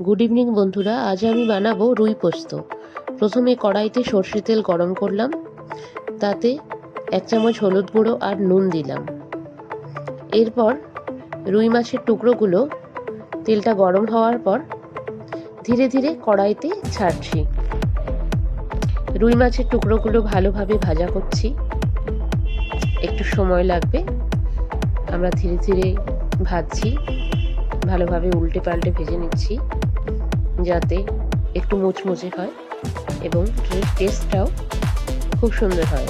Good evening বন্ধুরা, আজ আমি বানাবো রুই পোস্ত। প্রথমে কড়াইতে সর্ষে তেল গরম করলাম, তাতে 1 চামচ হলুদ গুঁড়ো আর নুন দিলাম। এরপর রুই মাছের টুকরোগুলো তেলটা গরম হওয়ার পর ধীরে ধীরে কড়াইতে ছাড়ছি। রুই মাছের টুকরোগুলো ভালোভাবে ভাজা করছি, একটু সময় লাগবে। আমরা ধীরে ধীরে ভাজছি, ভালোভাবে উল্টে পাল্টে ভেজে নিচ্ছি যাতে একটু মুচমুচে হয় এবং টেস্টটাও খুব সুন্দর হয়।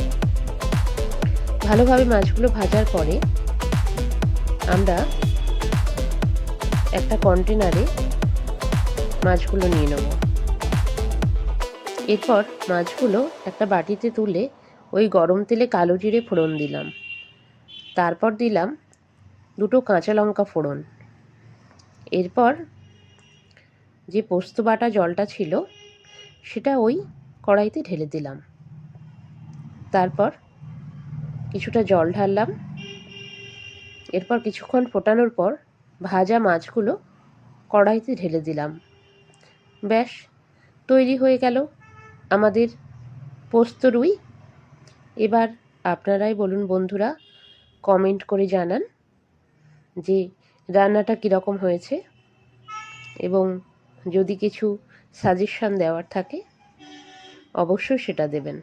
ভালোভাবে মাছগুলো ভাজার পরে আমরা একটা কন্টেনারে মাছগুলো নিয়ে নেব। এরপর মাছগুলো একটা বাটিতে তুলে ওই গরম তেলে কালো জিরে ফোড়ন দিলাম, তারপর দিলাম 2টো কাঁচা লঙ্কা ফোড়ন। এরপর যে পোস্ত বাটা জলটা ছিল সেটা ওই কড়াইতে ঢেলে দিলাম, তারপর কিছুটা জল ঢাললাম। এরপর কিছুক্ষণ ফোটানোর পর ভাজা মাছগুলো কড়াইতে ঢেলে দিলাম। ব্যাস, তৈরি হয়ে গেল আমাদের পোস্ত রুই। এবার আপনারাই বলুন বন্ধুরা, কমেন্ট করে জানান যে রান্নাটা কীরকম হয়েছে এবং যদি কিছু সাজেশন দেওয়ার থাকে অবশ্যই সেটা দেবেন।